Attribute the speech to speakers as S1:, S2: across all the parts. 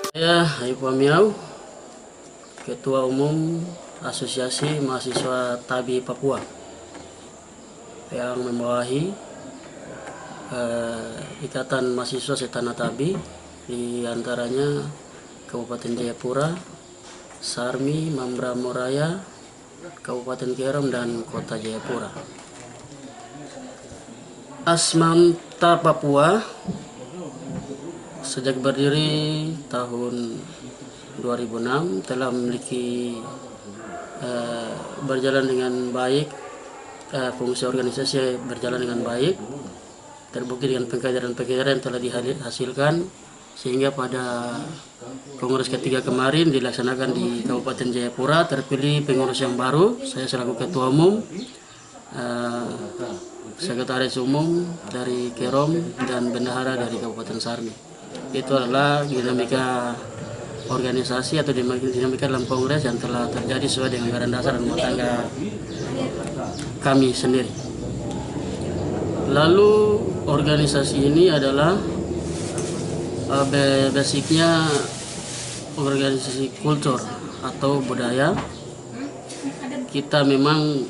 S1: Saya Haifah Miau, Ketua Umum Asosiasi Mahasiswa Tabi Papua yang membawahi Ikatan Mahasiswa Setanah Tabi, di antaranya Kabupaten Jayapura, Sarmi, Mambramo Raya, Kabupaten Kerom, dan Kota Jayapura. Asmanta Papua sejak berdiri tahun 2006 telah memiliki berjalan dengan baik, fungsi organisasi berjalan dengan baik, terbukti dengan pengkaderan-pengkaderan yang telah dihasilkan, sehingga pada Kongres ketiga kemarin dilaksanakan di Kabupaten Jayapura terpilih pengurus yang baru. Saya selaku Ketua Umum, Sekretaris Umum dari Kerom, dan Bendahara dari Kabupaten Sarmi. Itu adalah dinamika organisasi atau dinamika dalam kongres yang telah terjadi sesuai dengan anggaran dasar dan rumah tangga kami sendiri. Lalu organisasi ini adalah basicnya organisasi kultur atau budaya. Kita memang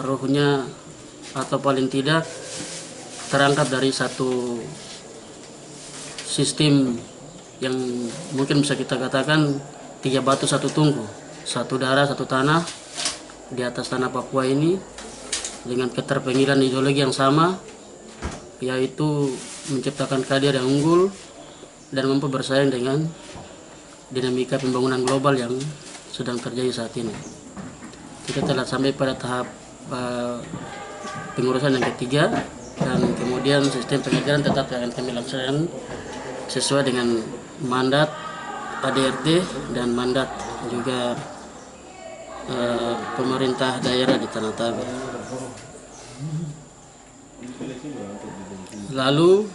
S1: rohnya atau paling tidak terangkat dari satu sistem yang mungkin bisa kita katakan 3 batu 1 tungku, 1 darah 1 tanah di atas tanah Papua ini, dengan keterpanggilan ideologi yang sama, yaitu menciptakan kader yang unggul dan mampu bersaing dengan dinamika pembangunan global yang sedang terjadi saat ini. Kita telah sampai pada tahap pengurusan yang ketiga, dan kemudian sistem pengajaran tetap akan kami laksanakan sesuai dengan mandat ADRT dan mandat juga pemerintah daerah di Tanah Tabi. Lalu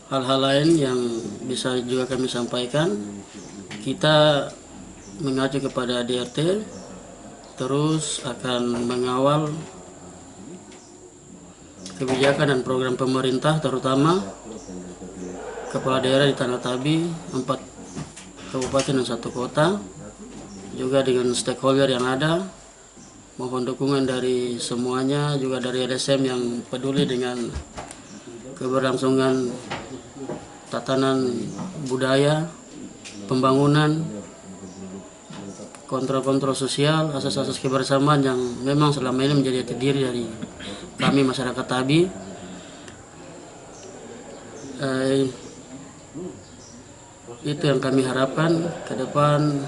S1: hal-hal lain yang bisa juga kami sampaikan, kita mengacu kepada ADRT, terus akan mengawal kebijakan dan program pemerintah, terutama kepala daerah di Tanah Tabi, 4 kabupaten dan 1 kota, juga dengan stakeholder yang ada. Mohon dukungan dari semuanya, juga dari LSM yang peduli dengan keberlangsungan tatanan budaya, pembangunan, kontrol-kontrol sosial, asas-asas kebersamaan yang memang selama ini menjadi jati diri dari kami masyarakat Tabi. Itu yang kami harapkan ke depan.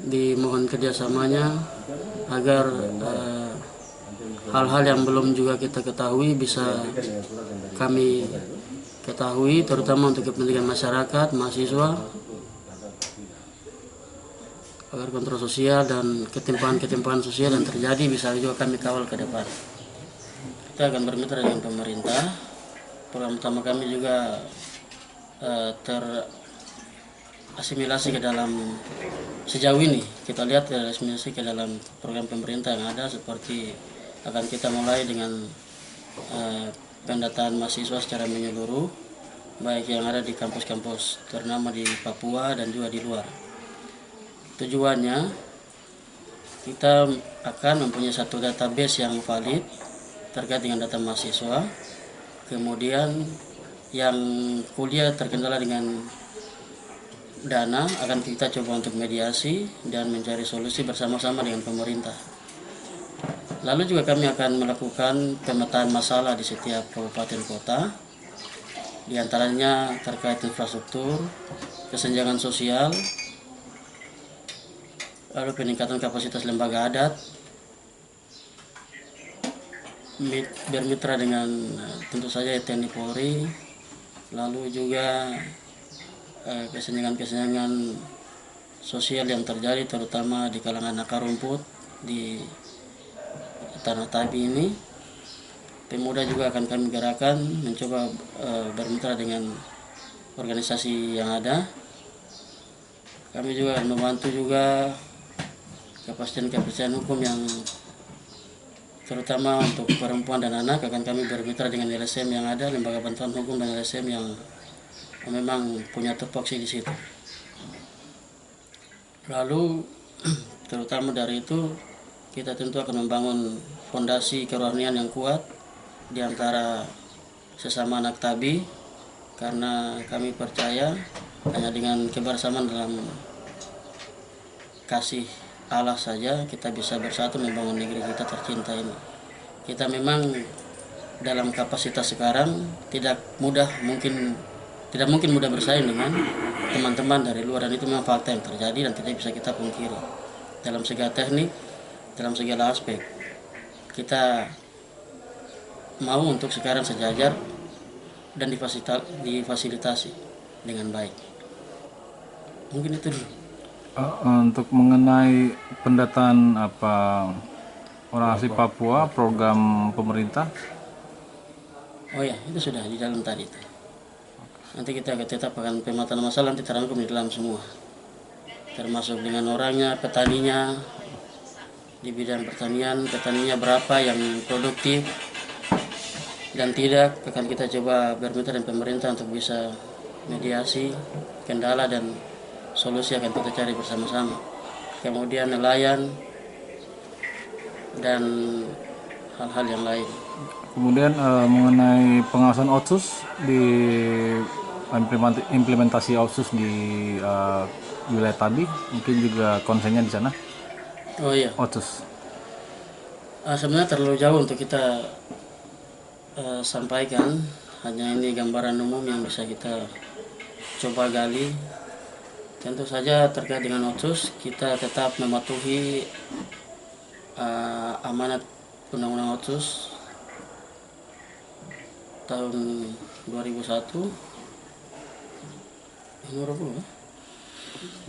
S1: Dimohon kerjasamanya agar hal-hal yang belum juga kita ketahui bisa kami ketahui, terutama untuk kepentingan masyarakat, mahasiswa, agar kontrol sosial dan ketimpangan sosial yang terjadi bisa juga kami kawal ke depan. Kita akan bermitra dengan pemerintah. Program utama kami juga terasimilasi ke dalam, sejauh ini kita lihat terasimilasi ke dalam program pemerintah yang ada, seperti akan kita mulai dengan pendataan mahasiswa secara menyeluruh, baik yang ada di kampus-kampus ternama di Papua dan juga di luar. Tujuannya kita akan mempunyai satu database yang valid terkait dengan data mahasiswa. Kemudian yang kuliah terkendala dengan dana akan kita coba untuk mediasi dan mencari solusi bersama-sama dengan pemerintah. Lalu juga kami akan melakukan pemetaan masalah di setiap kabupaten kota, di antaranya terkait infrastruktur, kesenjangan sosial, lalu peningkatan kapasitas lembaga adat, bermitra dengan tentu saja TNI Polri, lalu juga kesenjangan sosial yang terjadi terutama di kalangan akar rumput di Tanah Tabi ini. Pemuda juga akan kami gerakan mencoba bermitra dengan organisasi yang ada. Kami juga membantu juga kepastian hukum yang terutama untuk perempuan dan anak akan kami bermitra dengan LSM yang ada, Lembaga Bantuan Hukum dan LSM yang memang punya tupoksi di situ. Lalu terutama dari itu kita tentu akan membangun fondasi kerohanian yang kuat di antara sesama anak tabi, karena kami percaya hanya dengan kebersamaan dalam kasih Allah saja kita bisa bersatu membangun negeri kita tercinta ini. Kita memang dalam kapasitas sekarang tidak mungkin mudah bersaing dengan teman-teman dari luar, dan itu memang fakta yang terjadi dan tidak bisa kita pungkiri. Dalam segala teknik, dalam segala aspek, kita mau untuk sekarang sejajar dan difasilitasi dengan baik. Mungkin itu dulu.
S2: Untuk mengenai pendataan orang asli Papua, program pemerintah.
S1: Oh ya, itu sudah di dalam tadi itu. Nanti kita akan tetapkan pemetaan masalah, nanti terangkum di dalam semua, termasuk dengan orangnya, petaninya, di bidang pertanian, petaninya berapa yang produktif dan tidak, akan kita coba bermitra dengan pemerintah untuk bisa mediasi, kendala dan solusi akan kita cari bersama-sama. Kemudian nelayan dan hal-hal yang lain.
S2: Kemudian mengenai pengawasan Otsus di implementasi Otsus di wilayah Tabi, mungkin juga konsennya di sana.
S1: Oh iya.
S2: Otsus.
S1: Sebenarnya terlalu jauh untuk kita sampaikan. Hanya ini gambaran umum yang bisa kita coba gali. Tentu saja terkait dengan Otsus, kita tetap mematuhi amanat Undang-Undang Otsus tahun 2001. Nomor berapa?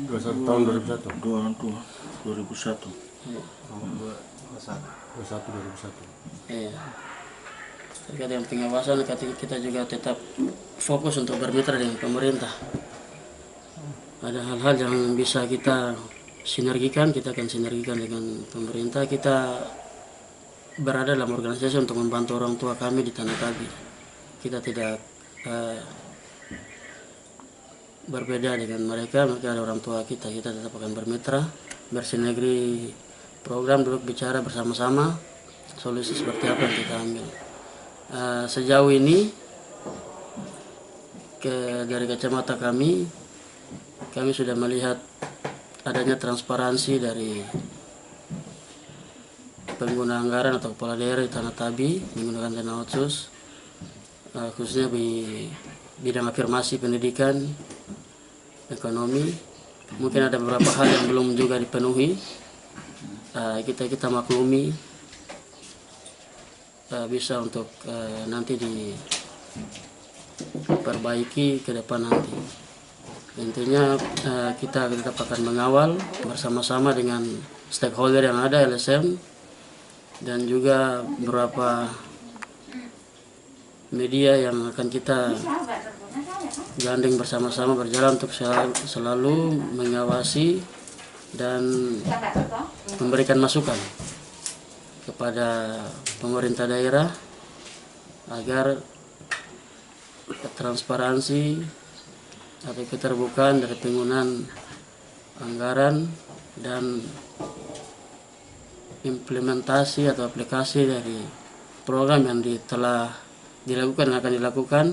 S2: 21 tahun 2001.
S3: 2001.
S2: 2001.
S1: Iya. Terkait dengan pengawasan, kita juga tetap fokus untuk bermitra dengan pemerintah. Ada hal-hal yang bisa kita sinergikan, kita akan sinergikan dengan pemerintah. Kita berada dalam organisasi untuk membantu orang tua kami di Tanah Tabi. Kita tidak berbeda dengan mereka ada orang tua kita tetap akan bermitra, bersinergi program, duduk bicara bersama-sama, solusi seperti apa yang kita ambil. Sejauh ini dari kacamata kami sudah melihat adanya transparansi dari pengguna anggaran atau kepala daerah di Tanah Tabi menggunakan dana Otsus, khususnya di bidang afirmasi pendidikan, ekonomi. Mungkin ada beberapa hal yang belum juga dipenuhi, kita maklumi, bisa untuk nanti diperbaiki ke depan nanti. Intinya kita tetap akan mengawal bersama-sama dengan stakeholder yang ada, LSM, dan juga beberapa media yang akan kita gandeng bersama-sama berjalan untuk selalu mengawasi dan memberikan masukan kepada pemerintah daerah agar transparansi atau keterbukaan dari penggunaan anggaran dan implementasi atau aplikasi dari program yang telah dilakukan dan akan dilakukan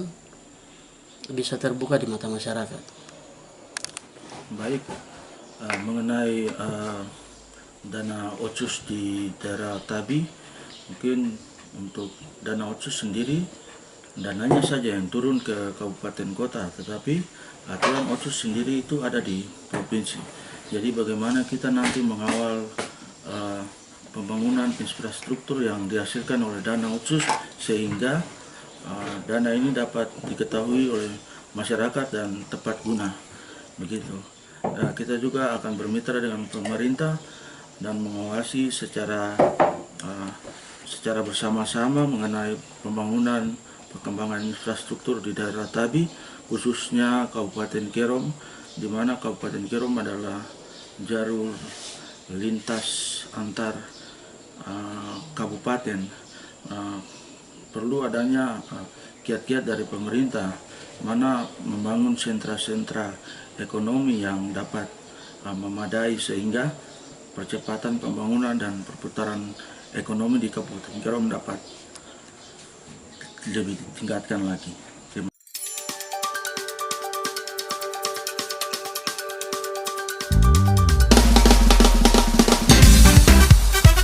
S1: bisa terbuka di mata masyarakat.
S3: Baik, mengenai dana Otsus di daerah Tabi, mungkin untuk dana Otsus sendiri dananya saja yang turun ke kabupaten kota, tetapi aturan Otsus sendiri itu ada di provinsi. Jadi bagaimana kita nanti mengawal pembangunan infrastruktur yang dihasilkan oleh dana Otsus sehingga dana ini dapat diketahui oleh masyarakat dan tepat guna, begitu. Kita juga akan bermitra dengan pemerintah dan mengawasi secara bersama-sama mengenai pembangunan perkembangan infrastruktur di daerah Tabi, khususnya Kabupaten Kerom, di mana Kabupaten Kerom adalah jalur lintas antar kabupaten. Perlu adanya kiat-kiat dari pemerintah mana membangun sentra-sentra ekonomi yang dapat memadai sehingga percepatan pembangunan dan perputaran ekonomi di Kabupaten Karawang dapat lebih ditingkatkan lagi.